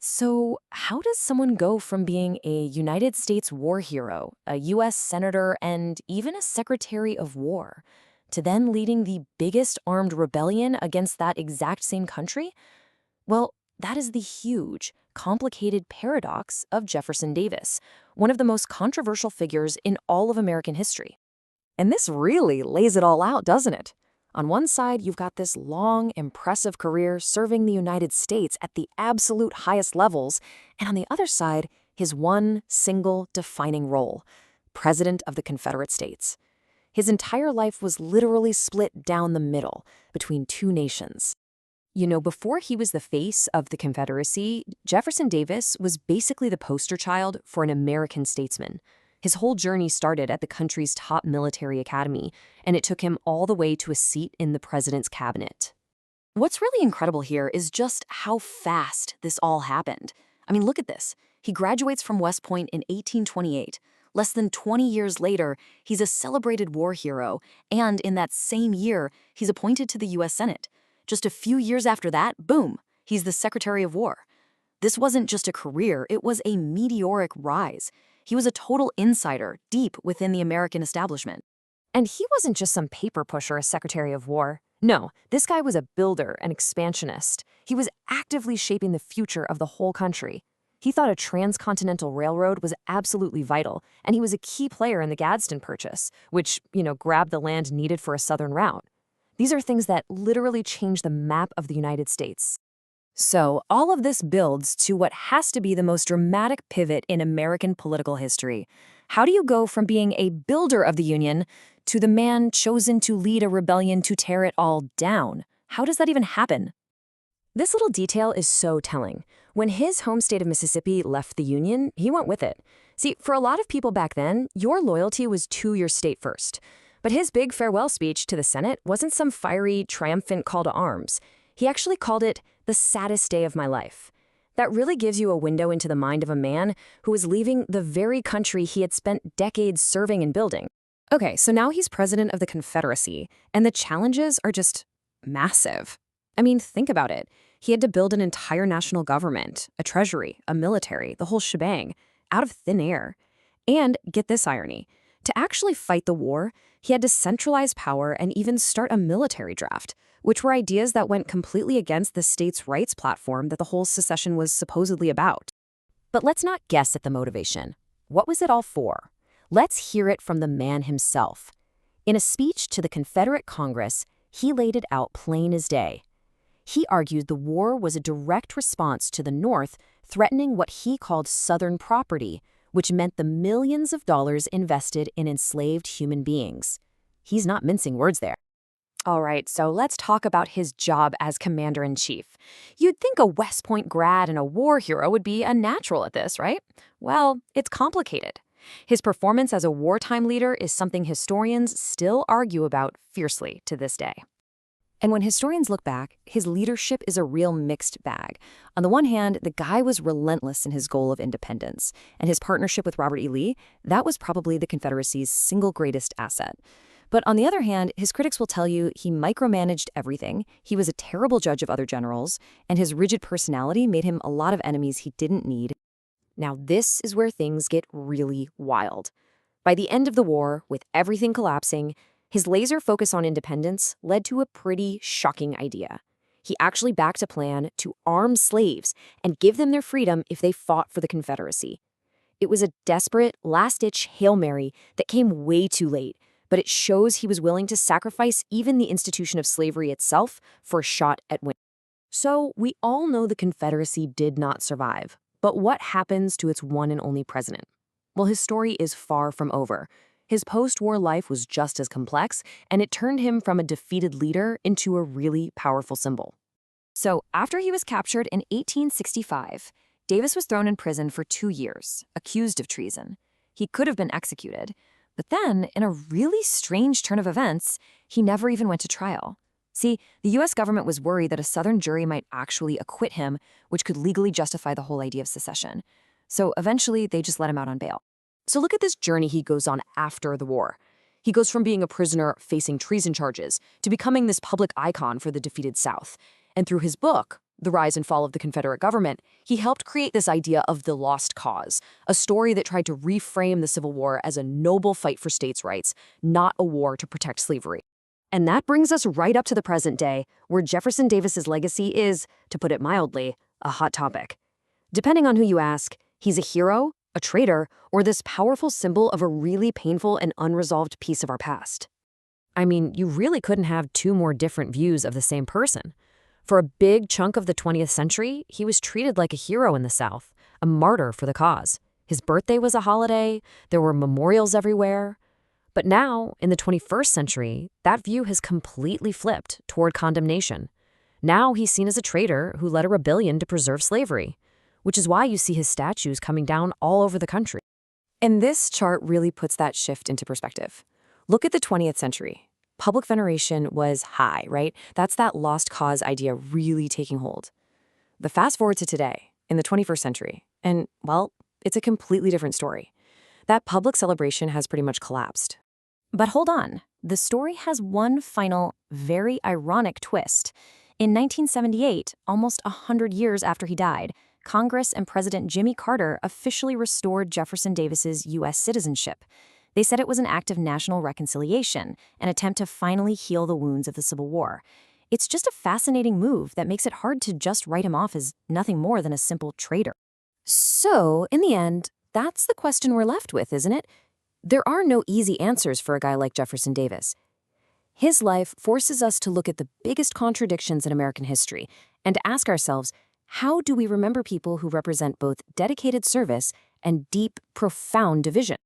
So, how does someone go from being a United States war hero, a US senator, and even a secretary of war, to then leading the biggest armed rebellion against that exact same country? Well, that is the huge, complicated paradox of Jefferson Davis, one of the most controversial figures in all of American history. And this really lays it all out, doesn't it? On one side, you've got this long, impressive career serving the United States at the absolute highest levels, and on the other side, his one single defining role, President of the Confederate States. His entire life was literally split down the middle between two nations. Before he was the face of the Confederacy, Jefferson Davis was basically the poster child for an American statesman. His whole journey started at the country's top military academy, and it took him all the way to a seat in the president's cabinet. What's really incredible here is just how fast this all happened. I mean, look at this. He graduates from West Point in 1828. Less than 20 years later, he's a celebrated war hero, and in that same year, he's appointed to the U.S. Senate. Just a few years after that, boom, he's the Secretary of War. This wasn't just a career, it was a meteoric rise. He was a total insider, deep within the American establishment. And he wasn't just some paper pusher as Secretary of War. No, this guy was a builder, an expansionist. He was actively shaping the future of the whole country. He thought a transcontinental railroad was absolutely vital, and he was a key player in the Gadsden Purchase, which, grabbed the land needed for a southern route. These are things that literally changed the map of the United States. So, all of this builds to what has to be the most dramatic pivot in American political history. How do you go from being a builder of the Union to the man chosen to lead a rebellion to tear it all down? How does that even happen? This little detail is so telling. When his home state of Mississippi left the Union, he went with it. See, for a lot of people back then, your loyalty was to your state first. But his big farewell speech to the Senate wasn't some fiery, triumphant call to arms. He actually called it the saddest day of my life. That really gives you a window into the mind of a man who was leaving the very country he had spent decades serving and building. Okay, so now he's president of the Confederacy, and the challenges are just massive. I mean, think about it. He had to build an entire national government, a treasury, a military, the whole shebang, out of thin air. And get this irony. To actually fight the war, he had to centralize power and even start a military draft, which were ideas that went completely against the states' rights platform that the whole secession was supposedly about. But let's not guess at the motivation. What was it all for? Let's hear it from the man himself. In a speech to the Confederate Congress, he laid it out plain as day. He argued the war was a direct response to the North threatening what he called Southern property, which meant the millions of dollars invested in enslaved human beings. He's not mincing words there. All right, so let's talk about his job as commander-in-chief. You'd think a West Point grad and a war hero would be a natural at this, right? Well, it's complicated. His performance as a wartime leader is something historians still argue about fiercely to this day. And when historians look back, his leadership is a real mixed bag. On the one hand, the guy was relentless in his goal of independence, and his partnership with Robert E. Lee, that was probably the Confederacy's single greatest asset. But on the other hand, his critics will tell you he micromanaged everything, he was a terrible judge of other generals, and his rigid personality made him a lot of enemies he didn't need. Now this is where things get really wild. By the end of the war, with everything collapsing, his laser focus on independence led to a pretty shocking idea. He actually backed a plan to arm slaves and give them their freedom if they fought for the Confederacy. It was a desperate, last-ditch Hail Mary that came way too late, but it shows he was willing to sacrifice even the institution of slavery itself for a shot at winning. So we all know the Confederacy did not survive, but what happens to its one and only president? Well, his story is far from over. His post-war life was just as complex, and it turned him from a defeated leader into a really powerful symbol. So after he was captured in 1865, Davis was thrown in prison for 2 years, accused of treason. He could have been executed, but then, in a really strange turn of events, he never even went to trial. See, the U.S. government was worried that a Southern jury might actually acquit him, which could legally justify the whole idea of secession. So eventually, they just let him out on bail. So look at this journey he goes on after the war. He goes from being a prisoner facing treason charges to becoming this public icon for the defeated South. And through his book, the rise and fall of the Confederate government, he helped create this idea of the lost cause, a story that tried to reframe the Civil War as a noble fight for states' rights, not a war to protect slavery. And that brings us right up to the present day, where Jefferson Davis's legacy is, to put it mildly, a hot topic. Depending on who you ask, he's a hero, a traitor, or this powerful symbol of a really painful and unresolved piece of our past. I mean, you really couldn't have two more different views of the same person. For a big chunk of the 20th century, he was treated like a hero in the South, a martyr for the cause. His birthday was a holiday, there were memorials everywhere. But now, in the 21st century, that view has completely flipped toward condemnation. Now he's seen as a traitor who led a rebellion to preserve slavery, which is why you see his statues coming down all over the country. And this chart really puts that shift into perspective. Look at the 20th century. Public veneration was high, right? That's that lost cause idea really taking hold. The fast forward to today, in the 21st century, and, well, it's a completely different story. That public celebration has pretty much collapsed. But hold on, the story has one final, very ironic twist. In 1978, almost 100 years after he died, Congress and President Jimmy Carter officially restored Jefferson Davis's U.S. citizenship. They said it was an act of national reconciliation, an attempt to finally heal the wounds of the Civil War. It's just a fascinating move that makes it hard to just write him off as nothing more than a simple traitor. So, in the end, that's the question we're left with, isn't it? There are no easy answers for a guy like Jefferson Davis. His life forces us to look at the biggest contradictions in American history and to ask ourselves, how do we remember people who represent both dedicated service and deep, profound division?